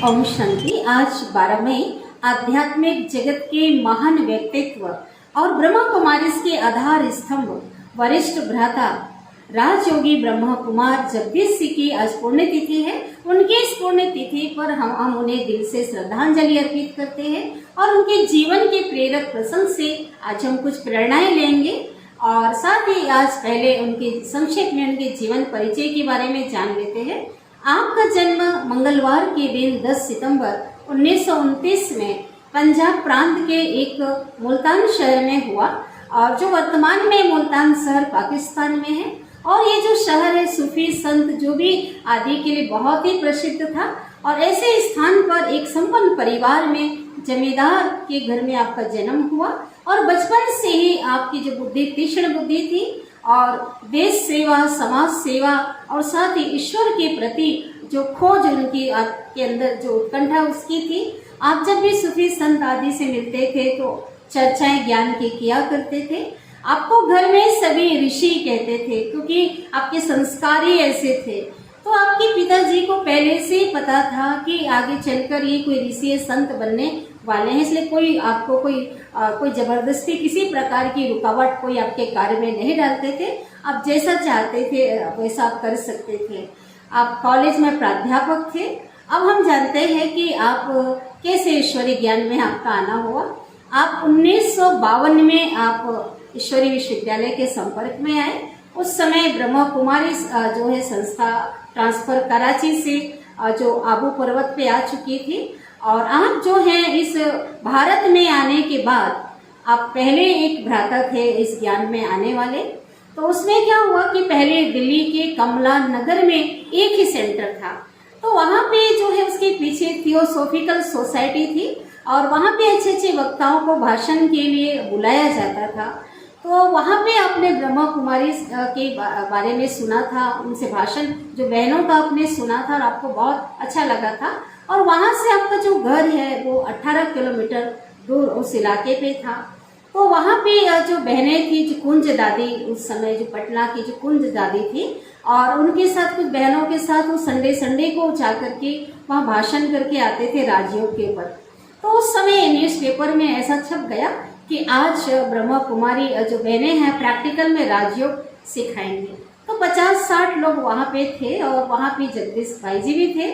ओम शांति। आज 12 मई आध्यात्मिक जगत के महान व्यक्तित्व और ब्रह्मा कुमारिस के आधार स्तंभ वरिष्ठ भ्राता राजयोगी ब्रह्मा कुमार जगदीश जी की आज पुण्यतिथि है। उनकी इस पुण्यतिथि पर हम उन्हें दिल से श्रद्धांजलि अर्पित करते हैं और उनके जीवन के प्रेरक प्रसंग से आज हम कुछ प्रेरणाएं लेंगे और साथ ही आज पहले उनके संक्षेप में उनके जीवन परिचय के बारे में जान लेते हैं। आपका जन्म मंगलवार के दिन 10 सितंबर 1929 में पंजाब प्रांत के एक मुल्तान शहर में हुआ और जो वर्तमान में मुल्तान शहर पाकिस्तान में है। और ये जो शहर है सूफी संत जो भी आदि के लिए बहुत ही प्रसिद्ध था और ऐसे स्थान पर एक संपन्न परिवार में जमींदार के घर में आपका जन्म हुआ और बचपन से ही आपकी जो बुद्धि तीक्ष्ण बुद्धि थी और देश सेवा समाज सेवा और साथ ही ईश्वर के प्रति जो खोज उनकी आपके अंदर जो उत्कंठा उसकी थी। आप जब भी सूफी संत आदि से मिलते थे तो चर्चाएं ज्ञान की किया करते थे। आपको घर में सभी ऋषि कहते थे क्योंकि आपके संस्कार ही ऐसे थे। तो आपके पिताजी को पहले से ही पता था कि आगे चलकर ये कोई ऋषि संत बनने वाले हैं, इसलिए कोई आपको कोई जबरदस्ती किसी प्रकार की रुकावट कोई आपके कार्य में नहीं डालते थे। आप जैसा चाहते थे वैसा आप कर सकते थे। आप कॉलेज में प्राध्यापक थे। अब हम जानते हैं कि आप कैसे ईश्वरीय ज्ञान में आपका आना हुआ। आप 1952 में आप ईश्वरीय विश्वविद्यालय के संपर्क में आए। उस समय ब्रह्मा कुमारी जो है संस्था ट्रांसफर कराची से जो आबू पर्वत पे आ चुकी थी और आप जो है इस भारत में आने के बाद आप पहले एक भ्राता थे इस ज्ञान में आने वाले। तो उसमें क्या हुआ कि पहले दिल्ली के कमला नगर में एक ही सेंटर था, तो वहाँ पे जो है उसके पीछे थियोसॉफिकल सोसाइटी थी और वहाँ पे अच्छे अच्छे वक्ताओं को भाषण के लिए बुलाया जाता था। तो वहाँ पे आपने ब्रह्मा कुमारी के बारे में सुना था, उनसे भाषण जो बहनों का आपने सुना था और आपको बहुत अच्छा लगा था। और वहाँ से आपका जो घर है वो 18 किलोमीटर दूर उस इलाके पे था। तो वहाँ पे जो बहनें थी, जो कुंज दादी उस समय जो पटना की जो कुंज दादी थी और उनके साथ कुछ बहनों के साथ वो संडे को जा करके वहाँ भाषण करके आते थे राजयोग के ऊपर। तो उस समय न्यूज़पेपर में ऐसा छप गया कि आज ब्रह्मा कुमारी जो बहनें हैं प्रैक्टिकल में राजयोग सिखाएंगे। तो 50-60 लोग वहाँ पे थे और वहाँ पे जगदीश भाई जी भी थे।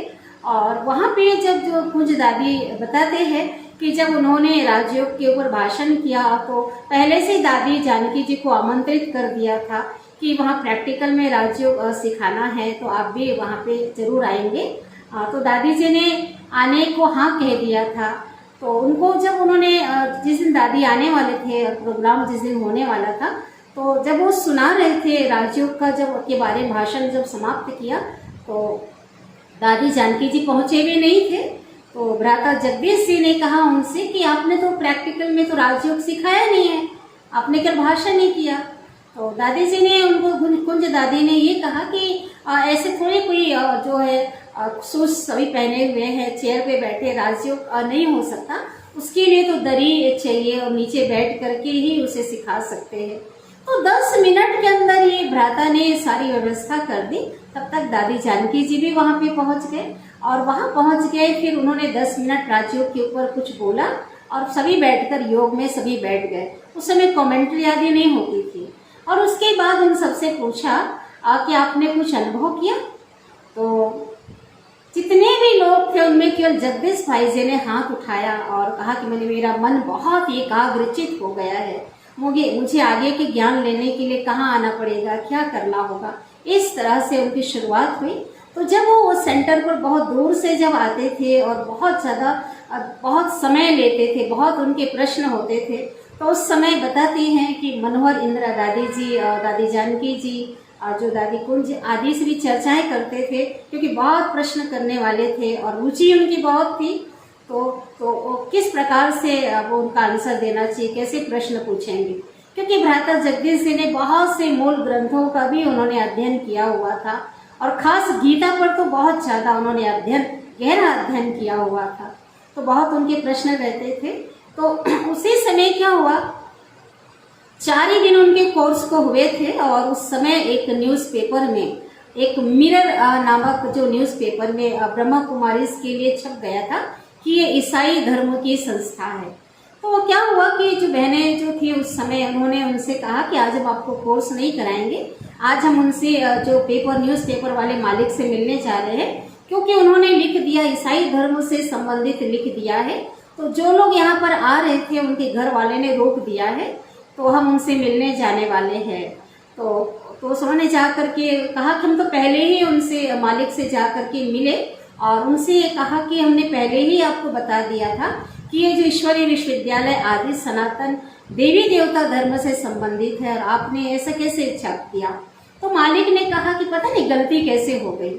और वहाँ पे जब जो कुंज दादी बताते हैं कि जब उन्होंने राजयोग के ऊपर भाषण किया तो पहले से दादी जानकी जी को आमंत्रित कर दिया था कि वहाँ प्रैक्टिकल में राजयोग सिखाना है तो आप भी वहाँ पे जरूर आएंगे। तो दादी जी ने आने को हाँ कह दिया था। तो उनको जब उन्होंने जिस दिन दादी आने वाले थे प्रोग्राम जिस दिन होने वाला था, तो जब वो सुना रहे थे राजयोग का जब के बारे में भाषण जब समाप्त किया तो दादी जानकी जी पहुंचे भी नहीं थे। तो भ्राता जगदीश जी ने कहा उनसे कि आपने तो प्रैक्टिकल में तो राजयोग सिखाया नहीं है, आपने क्या भाषण ही किया। तो दादी जी ने उनको कुंज दादी ने ये कहा कि ऐसे थोड़ी कोई जो है शूज सभी पहने हुए हैं चेयर पे बैठे राजयोग नहीं हो सकता, उसके लिए तो दरी चाहिए और नीचे बैठ करके ही उसे सिखा सकते हैं। तो 10 मिनट के अंदर ये भ्राता ने सारी व्यवस्था कर दी। तब तक दादी जानकी जी भी वहाँ पे पहुँच गए और वहाँ पहुँच गए फिर उन्होंने 10 मिनट राजयोग के ऊपर कुछ बोला और सभी बैठकर योग में सभी बैठ गए। उस समय कमेंट्री आदि नहीं होती थी। और उसके बाद उन सबसे पूछा कि आपने कुछ अनुभव किया। तो जितने भी लोग थे उनमें केवल जगदीश भाई जी ने हाथ उठाया और कहा कि मेरा मन बहुत एकाग्रचित हो गया है, मुझे आगे के ज्ञान लेने के लिए कहाँ आना पड़ेगा, क्या करना होगा। इस तरह से उनकी शुरुआत हुई। तो जब वो सेंटर पर बहुत दूर से जब आते थे और बहुत समय लेते थे, बहुत उनके प्रश्न होते थे, तो उस समय बताती हैं कि मनोहर इंदिरा दादी जी और दादी जानकी जी जो दादी कुंज आदि से भी चर्चाएं करते थे क्योंकि बहुत प्रश्न करने वाले थे और रुचि उनकी बहुत थी। तो किस प्रकार से वो उनका आंसर देना चाहिए, कैसे प्रश्न पूछेंगे, क्योंकि भ्राता जगदीश जी ने बहुत से मूल ग्रंथों का भी उन्होंने अध्ययन किया हुआ था और खास गीता पर तो बहुत ज़्यादा उन्होंने गहरा अध्ययन किया हुआ था। तो बहुत उनके प्रश्न रहते थे। तो उसी समय क्या हुआ, 4 ही दिन उनके कोर्स को हुए थे और उस समय एक न्यूज़पेपर में एक मिरर नामक जो न्यूज़पेपर में ब्रह्मा कुमारीज के लिए छप गया था कि ये ईसाई धर्म की संस्था है। तो क्या हुआ कि जो बहनें जो थी उस समय उन्होंने उनसे कहा कि आज हम आपको कोर्स नहीं कराएंगे, आज हम उनसे जो न्यूज़पेपर वाले मालिक से मिलने जा रहे हैं, क्योंकि उन्होंने लिख दिया, ईसाई धर्म से संबंधित लिख दिया है। तो जो लोग यहाँ पर आ रहे थे उनके घर वाले ने रोक दिया है, तो हम उनसे मिलने जाने वाले हैं। तो उन्होंने जा करके कहा कि हम तो पहले ही उनसे मालिक से जा करके मिले और उनसे ये कहा कि हमने पहले ही आपको बता दिया था कि ये जो ईश्वरीय विश्वविद्यालय आदि सनातन देवी देवता धर्म से संबंधित है और आपने ऐसा कैसे छाप दिया। तो मालिक ने कहा कि पता नहीं गलती कैसे हो गई।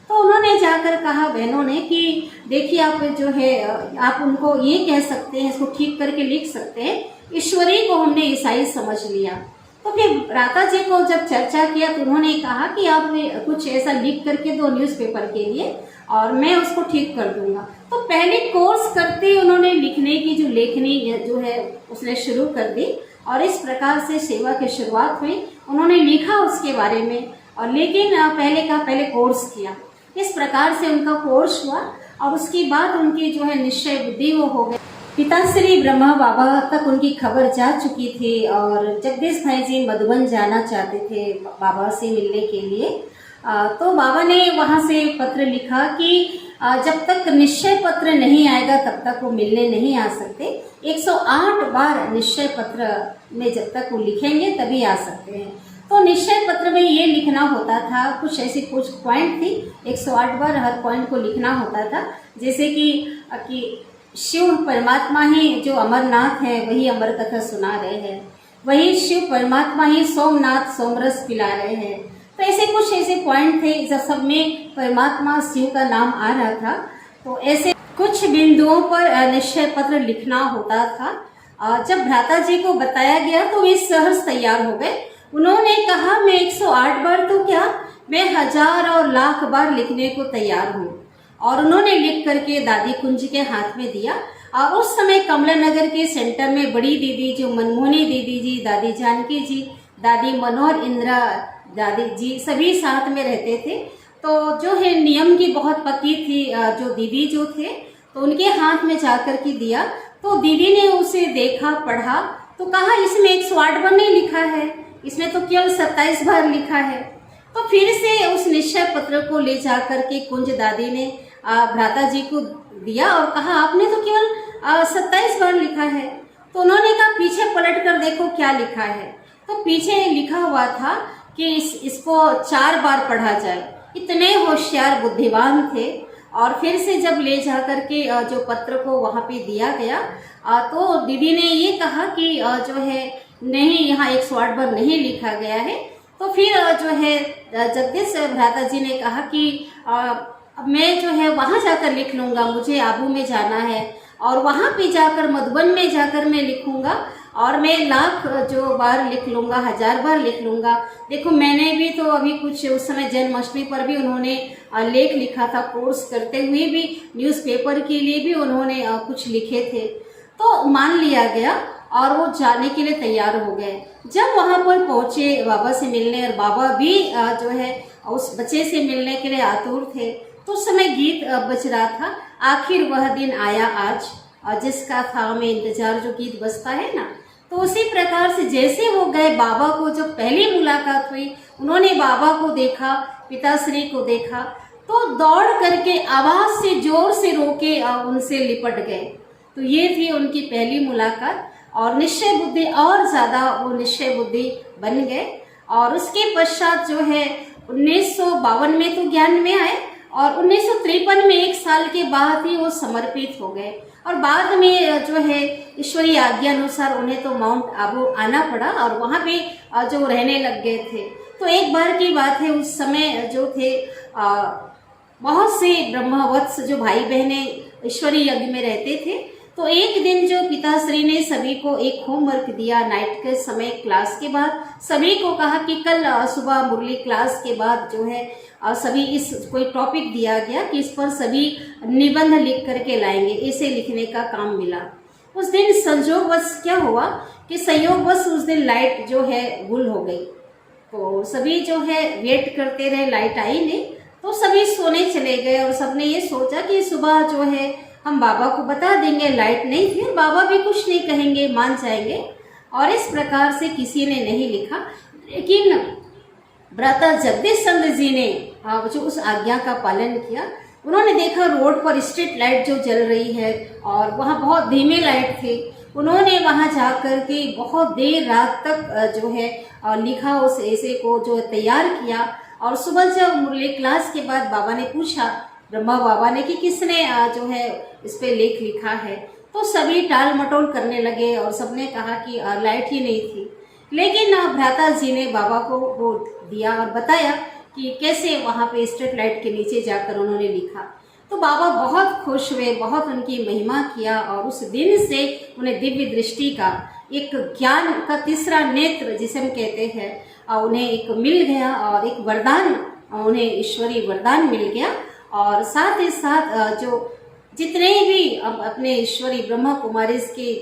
तो उन्होंने जाकर कहा बहनों ने कि देखिए आप जो है आप उनको ये कह सकते हैं, इसको ठीक करके लिख सकते हैं, ईश्वरी को हमने ईसाई समझ लिया। तो फिर राता जी को जब चर्चा किया तो उन्होंने कहा कि आप कुछ ऐसा लिख करके दो न्यूज़पेपर के लिए और मैं उसको ठीक कर दूंगा। तो पहले कोर्स करते ही उन्होंने लिखने की जो लेखनी जो है उसने शुरू कर दी और इस प्रकार से सेवा की शुरुआत हुई। उन्होंने लिखा उसके बारे में और लेकिन पहले कोर्स किया। इस प्रकार से उनका कोर्स हुआ और उसके बाद उनकी जो है निश्चय बुद्धि वो हो गई। पिताश्री ब्रह्मा बाबा तक उनकी खबर जा चुकी थी और जगदीश भाई जी मधुबन जाना चाहते थे बाबा से मिलने के लिए। तो बाबा ने वहाँ से पत्र लिखा कि जब तक निश्चय पत्र नहीं आएगा तब तक वो मिलने नहीं आ सकते। 108 बार निश्चय पत्र में जब तक वो लिखेंगे तभी आ सकते हैं। तो निश्चय पत्र में ये लिखना होता था, कुछ पॉइंट थी, 108 बार हर पॉइंट को लिखना होता था। जैसे कि शिव परमात्मा ही जो अमरनाथ है वही अमर कथा सुना रहे हैं, वही शिव परमात्मा ही सोमनाथ सोमरस पिला रहे हैं। तो ऐसे पॉइंट थे जब सब में परमात्मा शिव का नाम आ रहा था। तो ऐसे कुछ बिंदुओं पर निश्चय पत्र लिखना होता था। जब भ्राता जी को बताया गया तो वे सहज तैयार हो गए। उन्होंने कहा मैं 108 बार तो क्या, मैं 1000 और लाख बार लिखने को तैयार हूँ। और उन्होंने लिख करके दादी कुंज के हाथ में दिया। और उस समय कमला नगर के सेंटर में बड़ी दीदी जो मनमोहनी दीदी जी, दादी जानकी जी, दादी मनोहर इंदिरा दादी जी सभी साथ में रहते थे। तो जो है नियम की बहुत पक्की थी जो दीदी जो थे, तो उनके हाथ में जाकर के दिया। तो दीदी ने उसे देखा, पढ़ा, तो कहा इसमें 108 बार नहीं लिखा है, इसमें तो केवल 27 बार लिखा है। तो फिर से उस निश्चय पत्र को ले जाकर के कुंज दादी ने भ्राता जी को दिया और कहा आपने तो केवल 27 बार लिखा है। तो उन्होंने कहा पीछे पलट कर देखो क्या लिखा है। तो पीछे लिखा हुआ था कि इसको 4 बार पढ़ा जाए। इतने होशियार बुद्धिमान थे। और फिर से जब ले जा करके जो पत्र को वहाँ पे दिया गया तो दीदी ने ये कहा कि जो है नहीं, यहाँ 108 बार नहीं लिखा गया है। तो फिर जो है जगदीश भ्राता जी ने कहा कि मैं जो है वहाँ जाकर लिख लूँगा, मुझे आबू में जाना है और वहाँ पे जाकर मधुबन में जाकर मैं लिखूँगा और मैं लाख जो बार लिख लूँगा, 1000 बार लिख लूँगा। देखो मैंने भी तो अभी कुछ उस समय जन्माष्टमी पर भी उन्होंने लेख लिखा था, कोर्स करते हुए भी न्यूज़पेपर के लिए भी उन्होंने कुछ लिखे थे। तो मान लिया गया और वो जाने के लिए तैयार हो गए। जब वहाँ पर पहुँचे बाबा से मिलने और बाबा भी जो है उस बच्चे से मिलने के लिए आतुर थे, तो उस समय गीत बज रहा था, आखिर वह दिन आया आज और जिसका था हमें इंतजार, जो गीत बजता है ना। तो उसी प्रकार से जैसे वो गए, बाबा को जब पहली मुलाकात हुई, उन्होंने बाबा को देखा, पिताश्री को देखा, तो दौड़ करके आवाज से जोर से रोके उनसे लिपट गए। तो ये थी उनकी पहली मुलाकात और निश्चय बुद्धि और ज्यादा वो निश्चय बुद्धि बन गए। और उसके पश्चात जो है 1952 में तो ज्ञान में आए और 1953 में 1 साल के बाद ही वो समर्पित हो गए। और बाद में जो है ईश्वरीय आज्ञा अनुसार उन्हें तो माउंट आबू आना पड़ा और वहाँ पे जो रहने लग गए थे। तो एक बार की बात है, उस समय जो थे बहुत से ब्रह्मवत्स जो भाई बहने ईश्वरीय यज्ञ में रहते थे। तो एक दिन जो पिताश्री ने सभी को एक होमवर्क दिया, नाइट के समय क्लास के बाद सभी को कहा कि कल सुबह मुरली क्लास के बाद जो है सभी इस कोई टॉपिक दिया गया कि इस पर सभी निबंध लिख करके लाएंगे, इसे लिखने का काम मिला। उस दिन संयोगवश क्या हुआ कि संयोगवश उस दिन लाइट जो है गुल हो गई। तो सभी जो है वेट करते रहे, लाइट आई नहीं, तो सभी सोने चले गए और सबने ये सोचा कि सुबह जो है हम बाबा को बता देंगे, लाइट नहीं थी, बाबा भी कुछ नहीं कहेंगे, मान जाएंगे। और इस प्रकार से किसी ने नहीं लिखा। लेकिन भ्राता जगदीश चंद्र जी ने जो उस आज्ञा का पालन किया, उन्होंने देखा रोड पर स्ट्रीट लाइट जो जल रही है और वहाँ बहुत धीमे लाइट थे। उन्होंने वहाँ जाकर के बहुत देर रात तक जो है लिखा, उस ऐसे को जो तैयार किया। और सुबह जब मुरली क्लास के बाद बाबा ने पूछा, ब्रह्मा बाबा ने, कि किसने जो है इस पे लेख लिखा है, तो सभी टाल मटोल करने लगे और सबने कहा कि लाइट ही नहीं थी। लेकिन भ्राता जी ने बाबा को वो दिया और बताया कि कैसे वहाँ पे स्ट्रीट लाइट के नीचे जाकर उन्होंने लिखा। तो बाबा बहुत खुश हुए, बहुत उनकी महिमा किया और उस दिन से उन्हें दिव्य दृष्टि का, एक ज्ञान का तीसरा नेत्र जिसे हम कहते हैं, उन्हें एक मिल गया और एक वरदान, उन्हें ईश्वरीय वरदान मिल गया। और साथ ही साथ जो जितने भी अब अपने ईश्वरी ब्रह्मा कुमारी की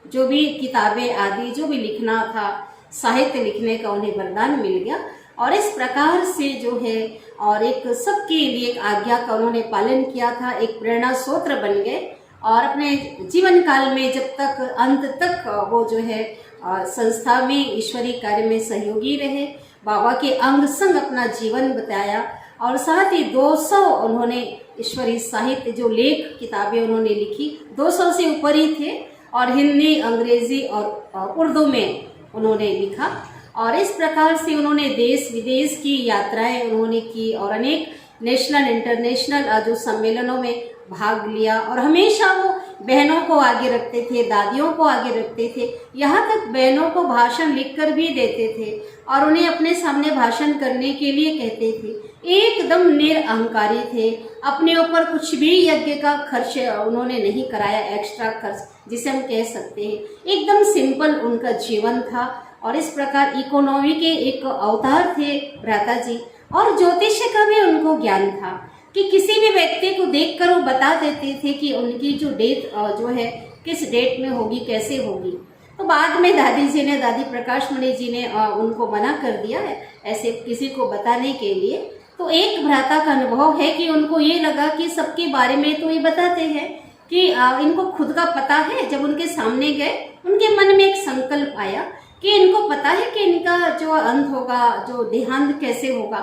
जो भी किताबें आदि जो भी लिखना था, साहित्य लिखने का उन्हें वरदान मिल गया। और इस प्रकार से जो है और एक सबके लिए एक आज्ञा का उन्होंने पालन किया था, एक प्रेरणा स्रोत बन गए। और अपने जीवन काल में जब तक अंत तक वो जो है संस्था में ईश्वरीय कार्य में सहयोगी रहे, बाबा के अंग संग अपना जीवन बताया। और साथ ही 200 उन्होंने ईश्वरीय साहित्य जो लेख किताबें उन्होंने लिखी, 200 से ऊपर ही थे, और हिंदी, अंग्रेजी और उर्दू में उन्होंने लिखा। और इस प्रकार से उन्होंने देश विदेश की यात्राएं उन्होंने की और अनेक नेशनल इंटरनेशनल जो सम्मेलनों में भाग लिया। और हमेशा वो बहनों को आगे रखते थे, दादियों को आगे रखते थे, यहाँ तक बहनों को भाषण लिखकर भी देते थे और उन्हें अपने सामने भाषण करने के लिए कहते थे। एकदम निरअहंकारी थे, अपने ऊपर कुछ भी यज्ञ का खर्च उन्होंने नहीं कराया, एक्स्ट्रा खर्च जिसे हम कह सकते हैं। एकदम सिंपल उनका जीवन था और इस प्रकार इकोनॉमी के एक अवतार थे भ्राता जी। और ज्योतिष का भी उनको ज्ञान था कि किसी भी व्यक्ति को देखकर वो बता देते थे कि उनकी जो डेथ जो है किस डेट में होगी, कैसे होगी। तो बाद में दादी प्रकाश मणि जी ने उनको मना कर दिया है ऐसे किसी को बताने के लिए। तो एक भ्राता का अनुभव है कि उनको ये लगा कि सबके बारे में तो ये बताते हैं कि इनको खुद का पता है। जब उनके सामने गए, उनके मन में एक संकल्प आया कि इनको पता है कि इनका जो अंत होगा, जो देहांत कैसे होगा।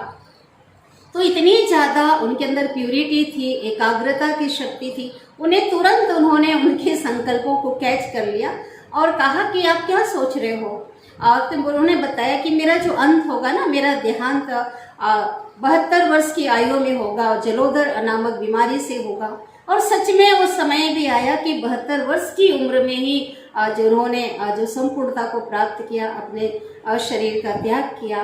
तो इतनी ज़्यादा उनके अंदर प्यूरिटी थी, एकाग्रता की शक्ति थी, उन्हें तुरंत उन्होंने उनके संकल्पों को कैच कर लिया और कहा कि आप क्या सोच रहे हो। तो उन्होंने बताया कि मेरा जो अंत होगा ना, मेरा देहांत 72 वर्ष की आयु में होगा और जलोदर नामक बीमारी से होगा। और सच में वो समय भी आया कि 72 वर्ष की उम्र में ही जो उन्होंने जो संपूर्णता को प्राप्त किया, अपने शरीर का त्याग किया।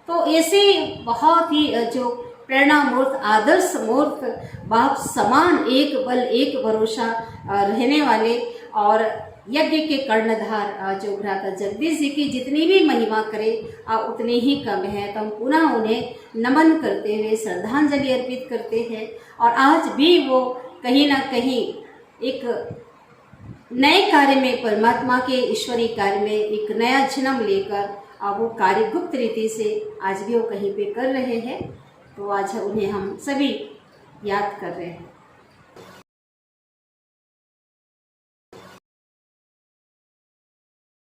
तो ऐसे बहुत ही जो प्रेरणा मूर्त, आदर्श मूर्त, बाप समान, एक बल एक भरोसा रहने वाले और यज्ञ के कर्णधार जो भ्राता जगदीश जी की जितनी भी महिमा करे उतनी ही कम है। तो हम पुनः उन्हें नमन करते हुए श्रद्धांजलि अर्पित करते हैं। और आज भी वो कहीं ना कहीं एक नए कार्य में, परमात्मा के ईश्वरीय कार्य में एक नया जन्म लेकर वो कार्य गुप्त रीति से आज भी वो कहीं पे कर रहे हैं। तो आज उन्हें हम सभी याद कर रहे हैं।